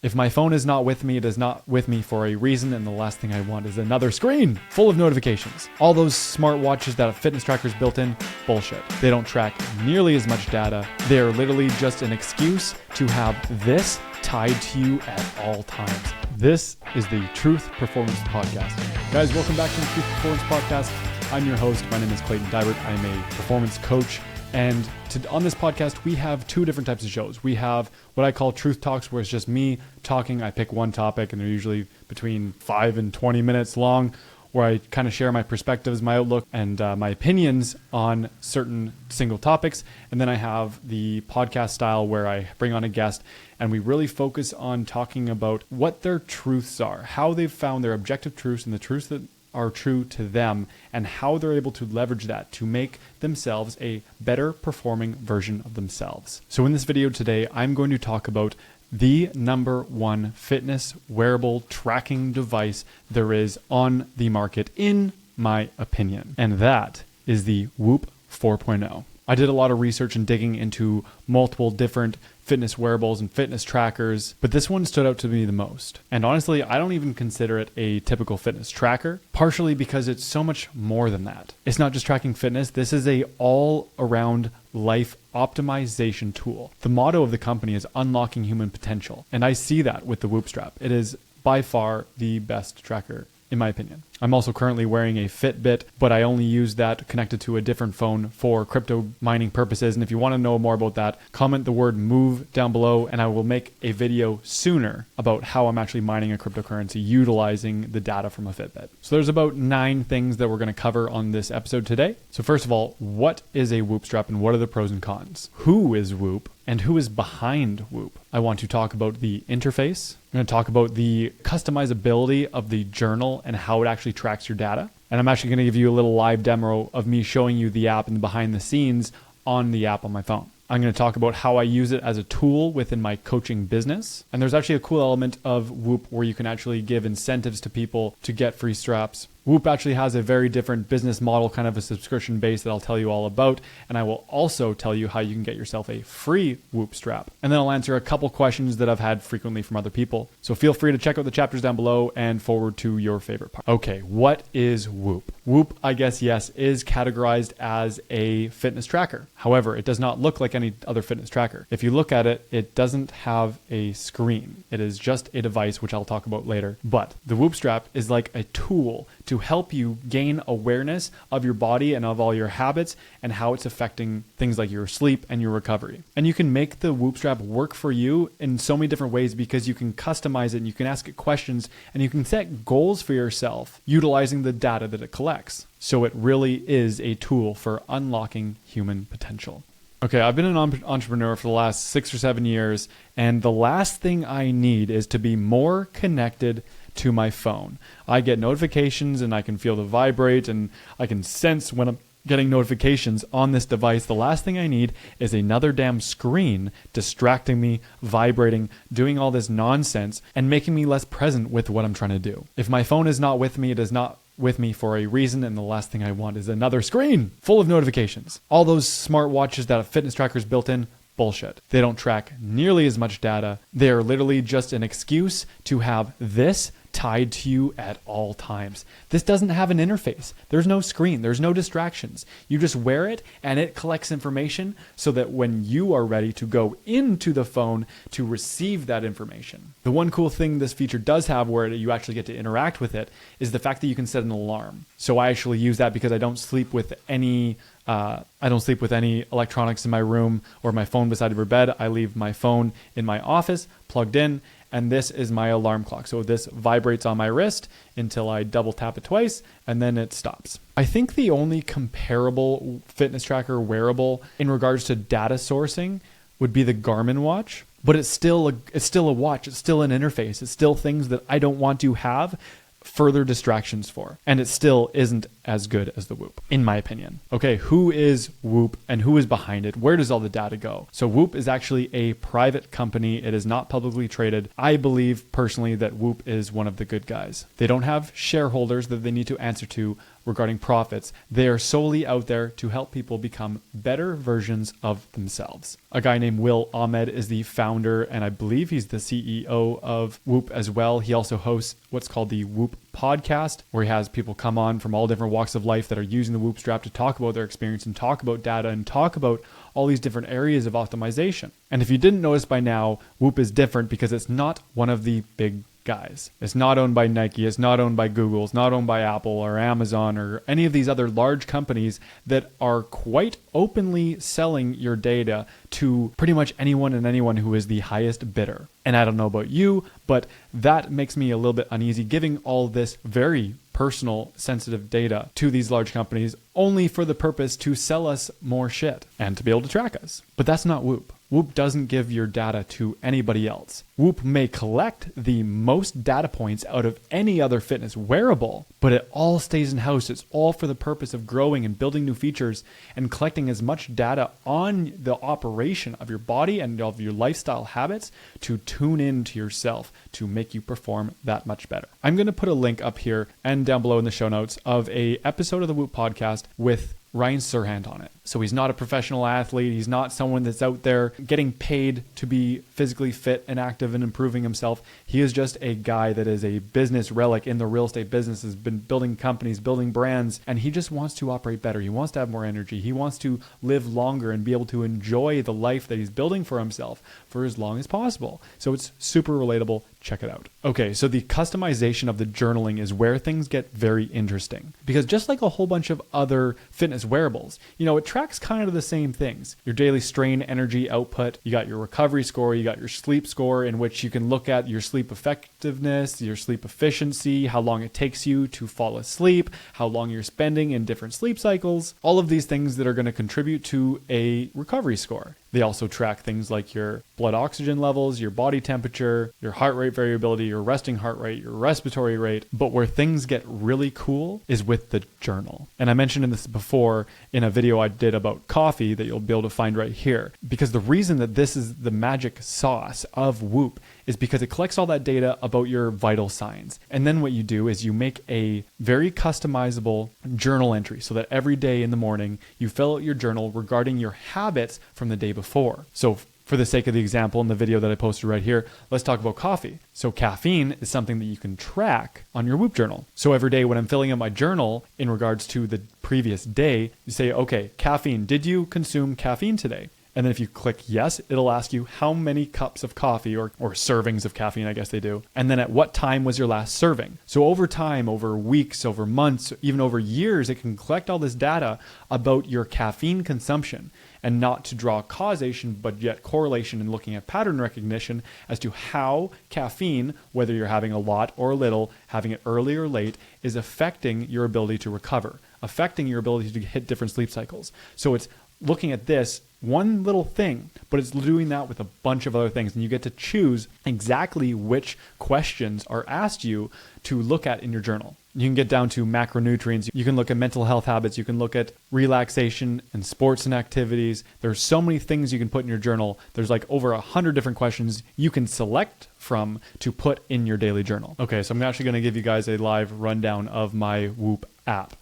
If my phone is not with me, it is not with me for a reason, and the last thing I want is another screen full of notifications. All those smartwatches that have fitness trackers built in, bullshit. They don't track nearly as much data. They are literally just an excuse to have this tied to you at all times. This is the Truth Performance Podcast. Guys, welcome back to the Truth Performance Podcast. I'm your host. My name is Clayton Dybert. I'm a performance coach. And on this podcast, we have two different types of shows. We have what I call Truth Talks, where it's just me talking. I pick one topic, and they're usually between 5 and 20 minutes long, where I kind of share my perspectives, my outlook, and my opinions on certain single topics. And then I have the podcast style where I bring on a guest, and we really focus on talking about what their truths are, how they've found their objective truths and the truths that are true to them, and how they're able to leverage that to make themselves a better performing version of themselves. So in this video today, I'm going to talk about the number one fitness wearable tracking device there is on the market, in my opinion. And that is the Whoop 4.0. I did a lot of research and digging into multiple different fitness wearables and fitness trackers, but this one stood out to me the most. And honestly, I don't even consider it a typical fitness tracker, partially because it's so much more than that. It's not just tracking fitness. This is a all-around life optimization tool. The motto of the company is unlocking human potential, and I see that with the Whoop strap. It is by far the best tracker, in my opinion. I'm also currently wearing a Fitbit, but I only use that connected to a different phone for crypto mining purposes. And if you want to know more about that, comment the word move down below, and I will make a video sooner about how I'm actually mining a cryptocurrency utilizing the data from a Fitbit. So there's about 9 things that we're going to cover on this episode today. So first of all, what is a Whoop strap and what are the pros and cons? Who is Whoop? And who is behind Whoop? I want to talk about the interface. I'm going to talk about the customizability of the journal and how it actually tracks your data. And I'm actually going to give you a little live demo of me showing you the app and the behind the scenes on the app on my phone. I'm going to talk about how I use it as a tool within my coaching business. And there's actually a cool element of Whoop where you can actually give incentives to people to get free straps. Whoop actually has a very different business model, kind of a subscription base that I'll tell you all about. And I will also tell you how you can get yourself a free Whoop strap. And then I'll answer a couple questions that I've had frequently from other people. So feel free to check out the chapters down below and forward to your favorite part. Okay, what is Whoop? Whoop, I guess, yes, is categorized as a fitness tracker. However, it does not look like any other fitness tracker. If you look at it, it doesn't have a screen. It is just a device, which I'll talk about later. But the Whoop strap is like a tool to help you gain awareness of your body and of all your habits and how it's affecting things like your sleep and your recovery. And you can make the Whoop strap work for you in so many different ways because you can customize it and you can ask it questions and you can set goals for yourself utilizing the data that it collects. So it really is a tool for unlocking human potential. Okay, I've been an entrepreneur for the last 6 or 7 years, and the last thing I need is to be more connected to my phone. I get notifications and I can feel the vibrate and I can sense when I'm getting notifications on this device. The last thing I need is another damn screen distracting me, vibrating, doing all this nonsense and making me less present with what I'm trying to do. If my phone is not with me, it is not with me for a reason, and the last thing I want is another screen full of notifications. All those smartwatches that have fitness trackers built in, bullshit. They don't track nearly as much data. They are literally just an excuse to have this tied to you at all times. This doesn't have an interface. There's no screen. There's no distractions. You just wear it and it collects information so that when you are ready to go into the phone to receive that information. The one cool thing this feature does have where you actually get to interact with it is the fact that you can set an alarm. So I actually use that because I don't sleep with any electronics in my room or my phone beside my bed. I leave my phone in my office plugged in, and this is my alarm clock. So this vibrates on my wrist until I double tap it twice, and then it stops. I think the only comparable fitness tracker wearable in regards to data sourcing would be the Garmin watch, but it's still a watch. It's still an interface. It's still things that I don't want to have further distractions for. And it still isn't as good as the Whoop, in my opinion. Okay, who is Whoop and who is behind it? Where does all the data go? So Whoop is actually a private company. It is not publicly traded. I believe personally that Whoop is one of the good guys. They don't have shareholders that they need to answer to regarding profits. They are solely out there to help people become better versions of themselves. A guy named Will Ahmed is the founder, and I believe he's the CEO of Whoop as well. He also hosts what's called the Whoop podcast, where he has people come on from all different walks of life that are using the Whoop strap to talk about their experience and talk about data and talk about all these different areas of optimization. And if you didn't notice by now, Whoop is different because it's not one of the big guys. It's not owned by Nike, it's not owned by Google, it's not owned by Apple or Amazon or any of these other large companies that are quite openly selling your data to pretty much anyone and anyone who is the highest bidder. And I don't know about you, but that makes me a little bit uneasy giving all this very personal, sensitive data to these large companies only for the purpose to sell us more shit and to be able to track us. But that's not Whoop. Whoop doesn't give your data to anybody else. Whoop may collect the most data points out of any other fitness wearable, but it all stays in-house. It's all for the purpose of growing and building new features and collecting as much data on the operation of your body and of your lifestyle habits to tune in to yourself to make you perform that much better. I'm going to put a link up here and down below in the show notes of a episode of the Whoop podcast with Ryan Serhant on it. So he's not a professional athlete. He's not someone that's out there getting paid to be physically fit and active and improving himself. He is just a guy that is a business relic in the real estate business, has been building companies, building brands, and he just wants to operate better. He wants to have more energy. He wants to live longer and be able to enjoy the life that he's building for himself for as long as possible. So it's super relatable. Check it out. Okay, so the customization of the journaling is where things get very interesting, because just like a whole bunch of other fitness wearables, it tracks kind of the same things. Your daily strain energy output, you got your recovery score, you got your sleep score, in which you can look at your sleep effectiveness, your sleep efficiency, how long it takes you to fall asleep, how long you're spending in different sleep cycles, all of these things that are going to contribute to a recovery score. They also track things like your blood oxygen levels, your body temperature, your heart rate variability, your resting heart rate, your respiratory rate. But where things get really cool is with the journal. And I mentioned this before in a video I did about coffee that you'll be able to find right here. Because the reason that this is the magic sauce of Whoop is because it collects all that data about your vital signs. And then what you do is you make a very customizable journal entry so that every day in the morning you fill out your journal regarding your habits from the day before. So for the sake of the example in the video that I posted right here, let's talk about coffee. So caffeine is something that you can track on your Whoop journal. So every day when I'm filling out my journal in regards to the previous day, you say, okay, caffeine, did you consume caffeine today? And then if you click yes, it'll ask you how many cups of coffee or servings of caffeine, I guess they do. And then at what time was your last serving? So over time, over weeks, over months, even over years, it can collect all this data about your caffeine consumption, and not to draw causation, but yet correlation and looking at pattern recognition as to how caffeine, whether you're having a lot or a little, having it early or late, is affecting your ability to recover, affecting your ability to hit different sleep cycles. So it's looking at this one little thing, but it's doing that with a bunch of other things. And you get to choose exactly which questions are asked you to look at in your journal. You can get down to macronutrients. You can look at mental health habits. You can look at relaxation and sports and activities. There's so many things you can put in your journal. There's like over 100 different questions you can select from to put in your daily journal. Okay, so I'm actually going to give you guys a live rundown of my Whoop app.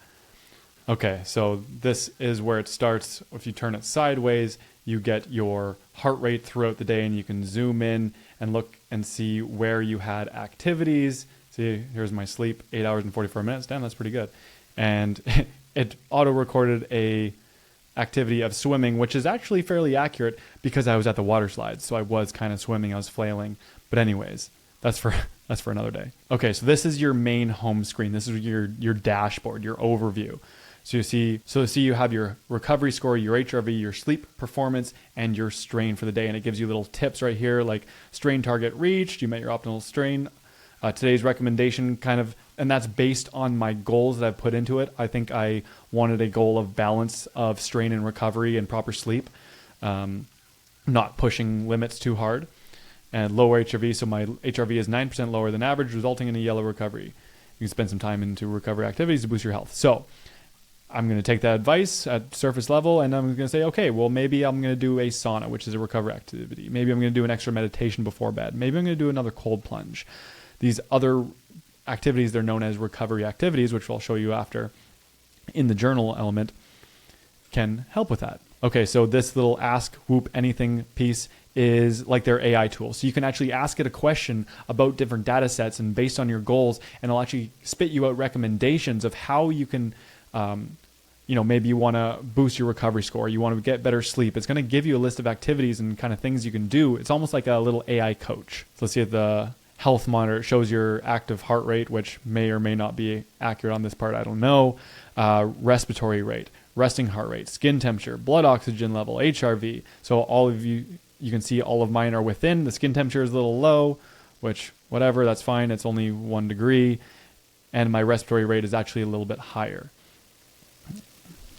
Okay, so this is where it starts. If you turn it sideways, you get your heart rate throughout the day, and you can zoom in and look and see where you had activities. See, here's my sleep, 8 hours and 44 minutes. Damn, that's pretty good. And it auto-recorded a activity of swimming, which is actually fairly accurate because I was at the water slides. So I was kind of swimming, I was flailing. But anyways, that's for another day. Okay, so this is your main home screen. This is your dashboard, your overview. So you see you have your recovery score, your HRV, your sleep performance, and your strain for the day. And it gives you little tips right here, like strain target reached, you met your optimal strain. Today's recommendation and that's based on my goals that I've put into it. I think I wanted a goal of balance of strain and recovery and proper sleep, not pushing limits too hard. And lower HRV, so my HRV is 9% lower than average, resulting in a yellow recovery. You can spend some time into recovery activities to boost your health. So I'm going to take that advice at surface level, and I'm going to say, okay, well, maybe I'm going to do a sauna, which is a recovery activity. Maybe I'm going to do an extra meditation before bed. Maybe I'm going to do another cold plunge. These other activities, they're known as recovery activities, which I'll show you after in the journal element, can help with that. Okay, so this little Ask Whoop Anything piece is like their AI tool. So you can actually ask it a question about different data sets and based on your goals, and it'll actually spit you out recommendations of how you can, maybe you want to boost your recovery score. You want to get better sleep. It's going to give you a list of activities and kind of things you can do. It's almost like a little AI coach. So let's see if the health monitor shows your active heart rate, which may or may not be accurate on this part. I don't know. Respiratory rate, resting heart rate, skin temperature, blood oxygen level, HRV. So all of you can see all of mine are within. The skin temperature is a little low, which whatever, that's fine. It's only 1 degree. And my respiratory rate is actually a little bit higher.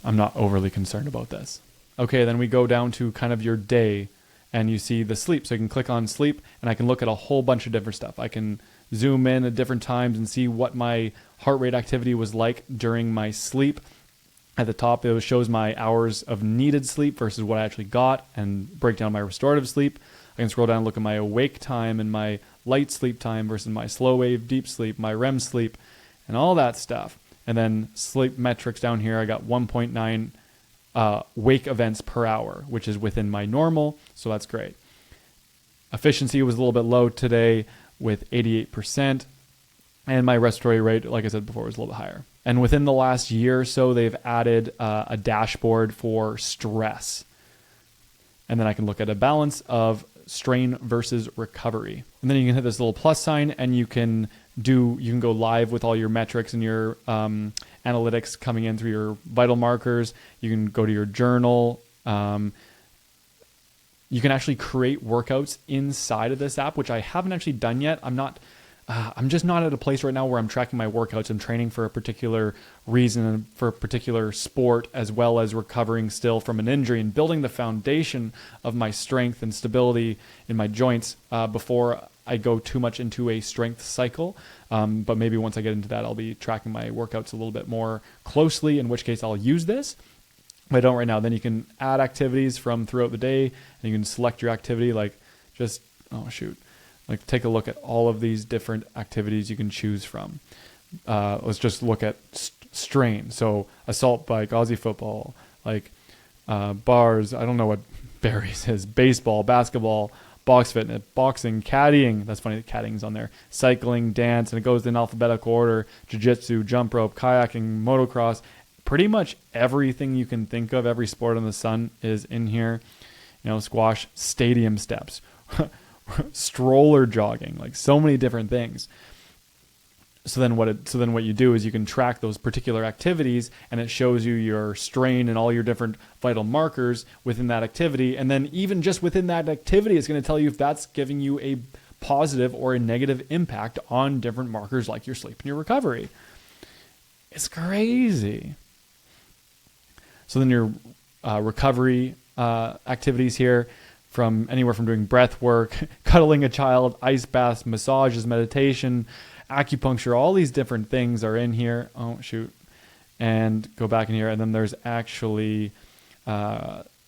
I'm not overly concerned about this. Okay, then we go down to kind of your day and you see the sleep. So you can click on sleep and I can look at a whole bunch of different stuff. I can zoom in at different times and see what my heart rate activity was like during my sleep. At the top, it shows my hours of needed sleep versus what I actually got and break down my restorative sleep. I can scroll down and look at my awake time and my light sleep time versus my slow wave deep sleep, my REM sleep, and all that stuff. And then sleep metrics down here, I got 1.9 wake events per hour, which is within my normal, so that's great. Efficiency was a little bit low today with 88%. And my respiratory rate, like I said before, was a little bit higher. And within the last year or so, they've added a dashboard for stress. And then I can look at a balance of strain versus recovery. And then you can hit this little plus sign and you can go live with all your metrics and your analytics coming in through your vital markers. You can go to your journal. You can actually create workouts inside of this app, which I haven't actually done yet. I'm just not at a place right now where I'm tracking my workouts. I'm training for a particular reason and for a particular sport, as well as recovering still from an injury and building the foundation of my strength and stability in my joints before I go too much into a strength cycle. But maybe once I get into that, I'll be tracking my workouts a little bit more closely, in which case I'll use this. But I don't right now. Then you can add activities from throughout the day and you can select your activity, take a look at all of these different activities you can choose from. Let's just look at strain. So assault bike, Aussie football, bars. I don't know what berries is. Baseball, basketball, box fitness, boxing, caddying. That's funny that caddying's on there. Cycling, dance, and it goes in alphabetical order. Jiu-jitsu, jump rope, kayaking, motocross. Pretty much everything you can think of, every sport in the sun is in here. Squash, stadium steps. Stroller jogging, so many different things. So then what you do is you can track those particular activities and it shows you your strain and all your different vital markers within that activity. And then even just within that activity, it's going to tell you if that's giving you a positive or a negative impact on different markers like your sleep and your recovery. It's crazy. So then your recovery activities here, from anywhere from doing breath work, cuddling a child, ice baths, massages, meditation, acupuncture, all these different things are in here. Oh, shoot. And go back in here. And then there's actually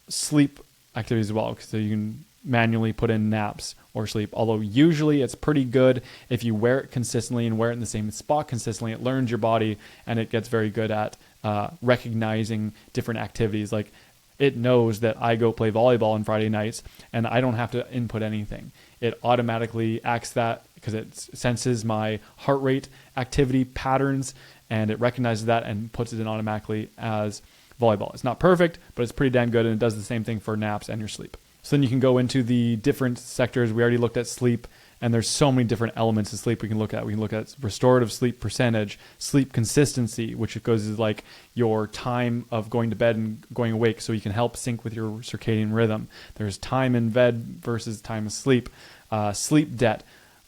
sleep activities as well. So you can manually put in naps or sleep. Although usually it's pretty good if you wear it consistently and wear it in the same spot consistently. It learns your body and it gets very good at recognizing different activities. It knows that I go play volleyball on Friday nights and I don't have to input anything. It automatically acts that because it senses my heart rate activity patterns and it recognizes that and puts it in automatically as volleyball. It's not perfect, but it's pretty damn good, and it does the same thing for naps and your sleep. So then you can go into the different sectors. We already looked at sleep, and there's so many different elements of sleep we can look at. We can look at restorative sleep percentage, sleep consistency, which goes as your time of going to bed and going awake, so you can help sync with your circadian rhythm. There's time in bed versus time of sleep. Sleep debt,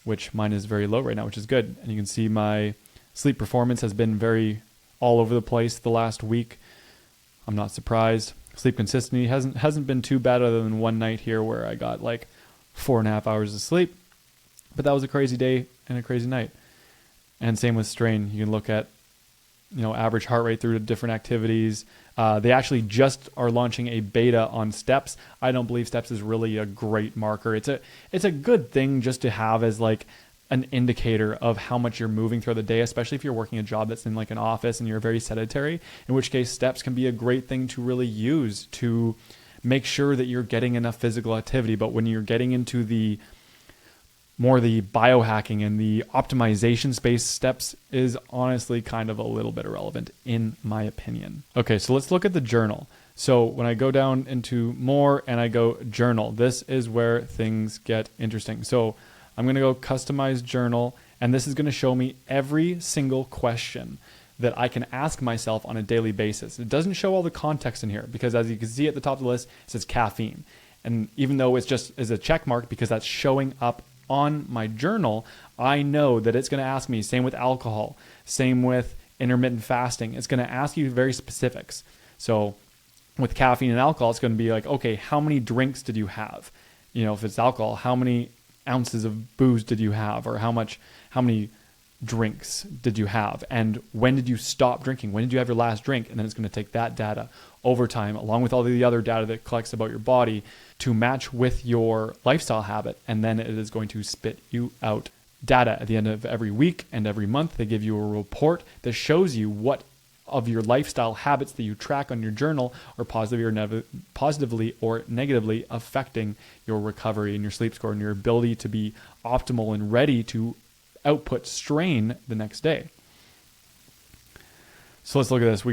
which mine is very low right now, which is good. And you can see my sleep performance has been very all over the place the last week. I'm not surprised. Sleep consistency hasn't been too bad, other than one night here where I got 4.5 hours of sleep. But that was a crazy day and a crazy night. And same with strain. You can look at average heart rate through different activities. They actually just are launching a beta on steps. I don't believe steps is really a great marker. It's a good thing just to have as like an indicator of how much you're moving throughout the day, especially if you're working a job that's in like an office and you're very sedentary, in which case steps can be a great thing to really use to make sure that you're getting enough physical activity. But when you're getting into the biohacking and the optimization space, steps is honestly kind of a little bit irrelevant in my opinion. Okay, so let's look at the journal. So when I go down into more and I go journal, this is where things get interesting. So I'm going to go customize journal, and this is going to show me every single question that I can ask myself on a daily basis. It doesn't show all the context in here because, as you can see at the top of the list, it says caffeine. And even though it's just as a check mark because that's showing up on my journal, I know that it's going to ask me, same with alcohol, same with intermittent fasting. It's going to ask you very specifics. So with caffeine and alcohol, it's going to be like, okay, how many drinks did you have? If it's alcohol, how many ounces of booze did you have, or how many drinks did you have, and when did you stop drinking, when did you have your last drink? And then it's going to take that data over time along with all the other data that it collects about your body to match with your lifestyle habit, and then it is going to spit you out data at the end of every week and every month. They give you a report that shows you what of your lifestyle habits that you track on your journal are positively or negatively affecting your recovery and your sleep score and your ability to be optimal and ready to output strain the next day. So let's look at this.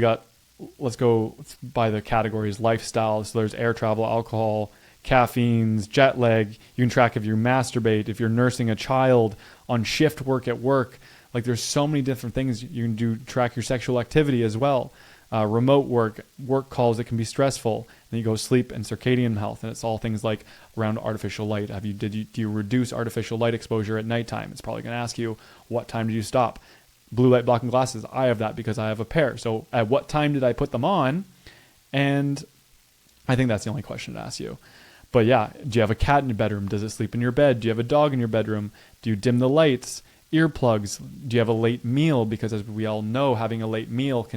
Let's go by the categories. Lifestyle. So there's air travel, alcohol, caffeines, jet lag. You can track if you masturbate, if you're nursing a child, on shift work at work. Like there's so many different things you can do. Track your sexual activity as well. Remote work calls that can be stressful. Then you go sleep and circadian health, and it's all things like around artificial light. Do you reduce artificial light exposure at nighttime? It's probably going to ask you, what time did you stop? Blue light blocking glasses. I have that because I have a pair. So at what time did I put them on? And I think that's the only question to ask you. But yeah, do you have a cat in your bedroom? Does it sleep in your bed? Do you have a dog in your bedroom? Do you dim the lights? Earplugs. Do you have a late meal? Because as we all know, having a late meal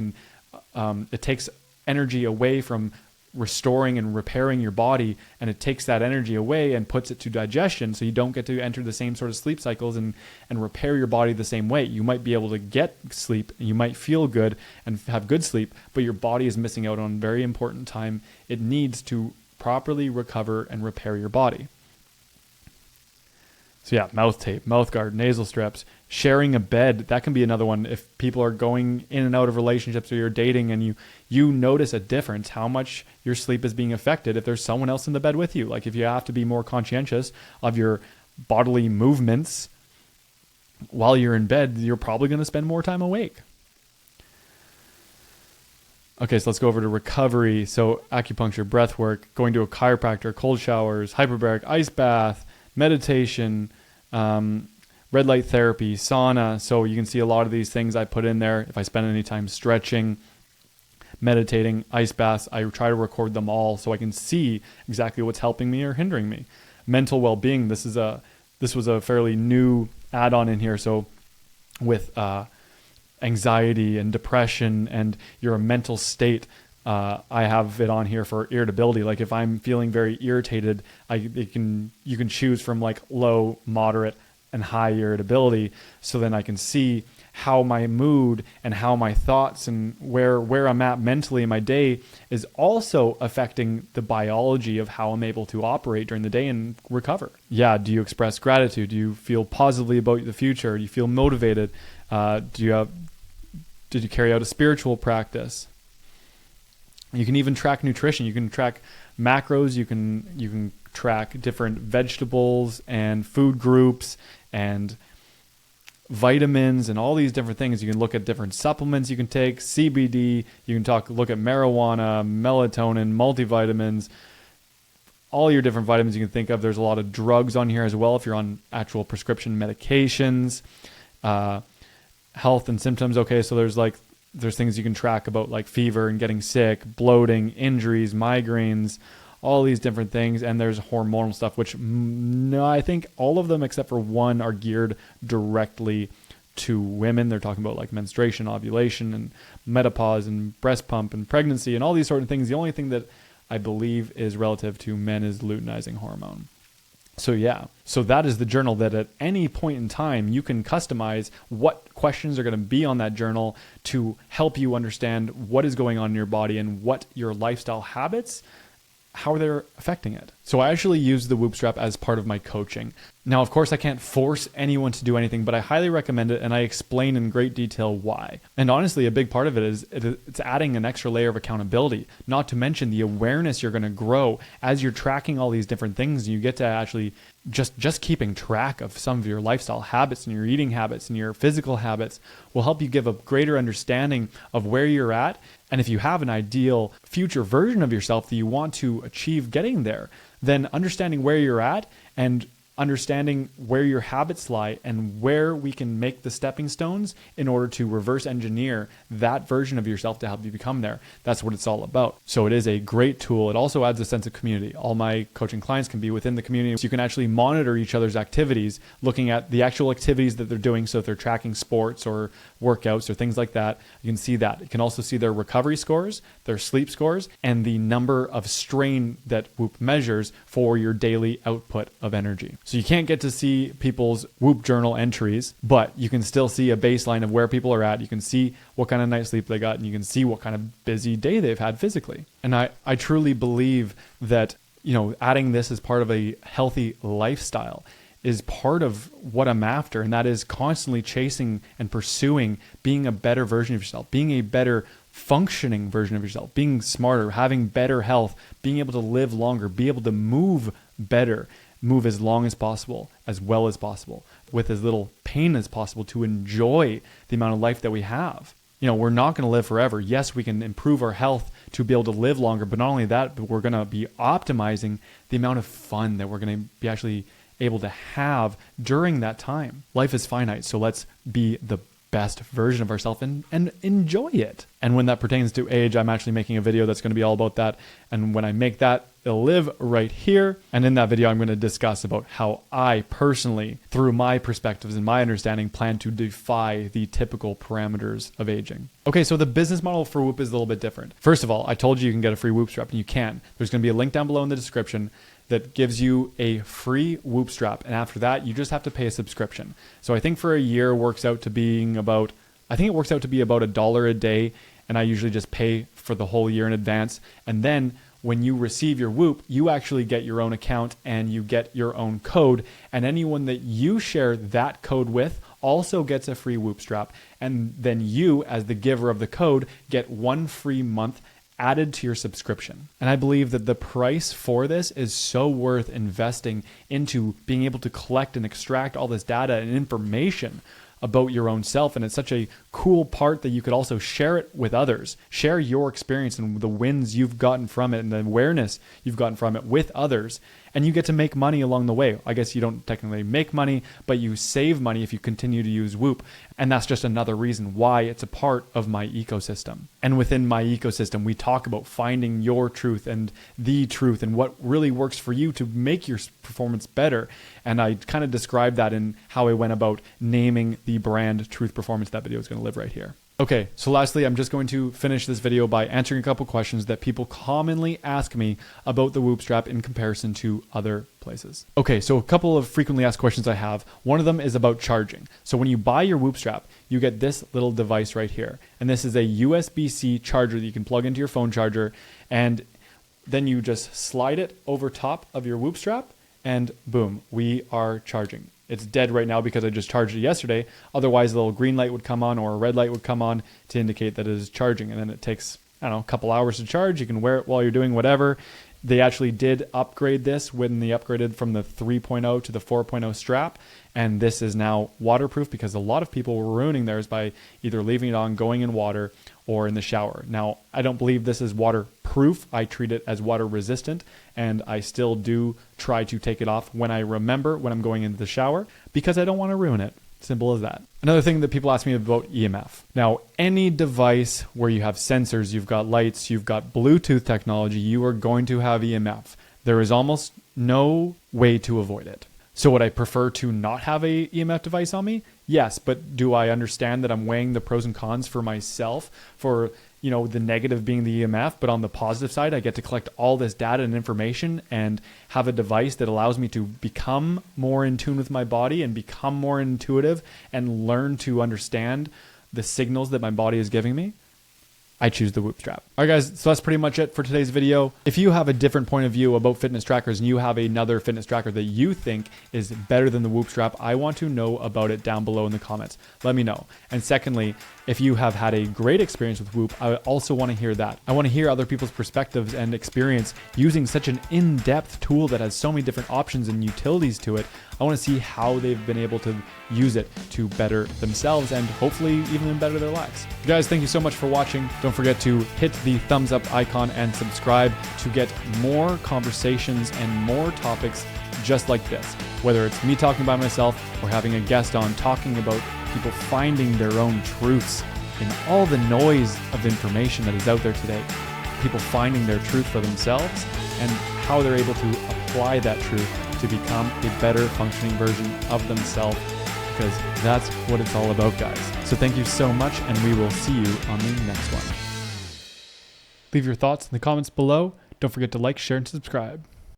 it takes energy away from restoring and repairing your body, and it takes that energy away and puts it to digestion, so you don't get to enter the same sort of sleep cycles and repair your body the same way. You might be able to get sleep, and you might feel good and have good sleep, but your body is missing out on very important time it needs to properly recover and repair your body. So yeah, mouth tape, mouth guard, nasal strips, sharing a bed. That can be another one. If people are going in and out of relationships or you're dating and you notice a difference, how much your sleep is being affected if there's someone else in the bed with you. Like if you have to be more conscientious of your bodily movements while you're in bed, you're probably going to spend more time awake. Okay, so let's go over to recovery. So acupuncture, breath work, going to a chiropractor, cold showers, hyperbaric ice bath, meditation, red light therapy, sauna. So you can see a lot of these things I put in there. If I spend any time stretching, meditating, ice baths, I try to record them all so I can see exactly what's helping me or hindering me. Mental well-being. This was a fairly new add-on in here. So with anxiety and depression and your mental state, I have it on here for irritability. Like if I'm feeling very irritated, you can choose from like low, moderate, and high irritability. So then I can see how my mood and how my thoughts and where I'm at mentally in my day is also affecting the biology of how I'm able to operate during the day and recover. Yeah. Do you express gratitude? Do you feel positively about the future? Do you feel motivated? Did you carry out a spiritual practice? You can even track nutrition. You can track macros. You can track different vegetables and food groups and vitamins and all these different things. You can look at different supplements you can take, CBD. You can look at marijuana, melatonin, multivitamins, all your different vitamins you can think of. There's a lot of drugs on here as well if you're on actual prescription medications. Health and symptoms. Okay, so there's things you can track about like fever and getting sick, bloating, injuries, migraines, all these different things. And there's hormonal stuff, which I think all of them except for one are geared directly to women. They're talking about like menstruation, ovulation, and menopause, and breast pump, and pregnancy, and all these sort of things. The only thing that I believe is relative to men is luteinizing hormone. So yeah, so that is the journal that at any point in time, you can customize what questions are going to be on that journal to help you understand what is going on in your body and what your lifestyle habits, how they're affecting it. So I actually use the Whoop strap as part of my coaching. Now, of course, I can't force anyone to do anything, but I highly recommend it, and I explain in great detail why. And honestly, a big part of it is it's adding an extra layer of accountability, not to mention the awareness you're going to grow as you're tracking all these different things. You get to actually just keeping track of some of your lifestyle habits and your eating habits and your physical habits will help you give a greater understanding of where you're at. And if you have an ideal future version of yourself that you want to achieve getting there, then understanding where you're at and understanding where your habits lie and where we can make the stepping stones in order to reverse engineer that version of yourself to help you become there. That's what it's all about. So it is a great tool. It also adds a sense of community. All my coaching clients can be within the community. So you can actually monitor each other's activities, looking at the actual activities that they're doing. So if they're tracking sports or workouts or things like that, you can see that. You can also see their recovery scores, their sleep scores, and the number of strain that Whoop measures for your daily output of energy. So you can't get to see people's Whoop journal entries, but you can still see a baseline of where people are at. You can see what kind of night's sleep they got, and you can see what kind of busy day they've had physically. And I truly believe that, adding this as part of a healthy lifestyle is part of what I'm after, and that is constantly chasing and pursuing being a better version of yourself, being a better functioning version of yourself, being smarter, having better health, being able to live longer, be able to move better, move as long as possible, as well as possible, with as little pain as possible to enjoy the amount of life that we have. We're not going to live forever. Yes, we can improve our health to be able to live longer, but not only that, but we're going to be optimizing the amount of fun that we're going to be actually able to have during that time. Life is finite, so let's be the best version of ourselves and enjoy it. And when that pertains to age, I'm actually making a video that's going to be all about that. And when I make that, it'll live right here. And in that video, I'm going to discuss about how I personally, through my perspectives and my understanding, plan to defy the typical parameters of aging. Okay, so the business model for Whoop is a little bit different. First of all, I told you can get a free Whoop strap, and you can. There's going to be a link down below in the description that gives you a free Whoop strap. And after that, you just have to pay a subscription. So I think for a year works out to being about, $1 a day. And I usually just pay for the whole year in advance. And then when you receive your Whoop, you actually get your own account and you get your own code. And anyone that you share that code with also gets a free Whoop strap. And then you, as the giver of the code, get 1 free month added to your subscription. And I believe that the price for this is so worth investing into being able to collect and extract all this data and information about your own self. And it's such a cool part that you could also share it with others. Share your experience and the wins you've gotten from it and the awareness you've gotten from it with others. And you get to make money along the way. I guess you don't technically make money, but you save money if you continue to use Whoop. And that's just another reason why it's a part of my ecosystem. And within my ecosystem, we talk about finding your truth and the truth and what really works for you to make your performance better. And I kind of described that in how I went about naming the brand Truth Performance. That video is going to live right here. Okay, so lastly, I'm just going to finish this video by answering a couple questions that people commonly ask me about the Whoop strap in comparison to other places. Okay, so a couple of frequently asked questions I have. One of them is about charging. So when you buy your Whoop strap, you get this little device right here. And this is a USB-C charger that you can plug into your phone charger. And then you just slide it over top of your Whoop strap and boom, we are charging. It's dead right now because I just charged it yesterday. Otherwise, a little green light would come on or a red light would come on to indicate that it is charging. And then it takes, a couple hours to charge. You can wear it while you're doing whatever. They actually did upgrade this when they upgraded from the 3.0 to the 4.0 strap. And this is now waterproof because a lot of people were ruining theirs by either leaving it on, going in water, or in the shower. Now, I don't believe this is waterproof. I treat it as water resistant, and I still do try to take it off when I remember when I'm going into the shower because I don't want to ruin it. Simple as that. Another thing that people ask me about EMF. Now, any device where you have sensors, you've got lights, you've got Bluetooth technology, you are going to have EMF. There is almost no way to avoid it. So would I prefer to not have a EMF device on me? Yes, but do I understand that I'm weighing the pros and cons for myself, for, you know, the negative being the EMF, but on the positive side, I get to collect all this data and information and have a device that allows me to become more in tune with my body and become more intuitive and learn to understand the signals that my body is giving me? I choose the Whoop strap. All right, guys, so that's pretty much it for today's video. If you have a different point of view about fitness trackers and you have another fitness tracker that you think is better than the Whoop strap, I want to know about it down below in the comments. Let me know. And secondly, if you have had a great experience with Whoop, I also want to hear that. I want to hear other people's perspectives and experience using such an in-depth tool that has so many different options and utilities to it. I want to see how they've been able to use it to better themselves and hopefully even better their lives. Guys, thank you so much for watching. Don't forget to hit the thumbs up icon and subscribe to get more conversations and more topics just like this. Whether it's me talking by myself or having a guest on talking about people finding their own truths in all the noise of information that is out there today. People finding their truth for themselves and how they're able to apply that truth to become a better functioning version of themselves, because that's what it's all about, guys. So thank you so much, and we will see you on the next one. Leave your thoughts in the comments below. Don't forget to like, share, and subscribe.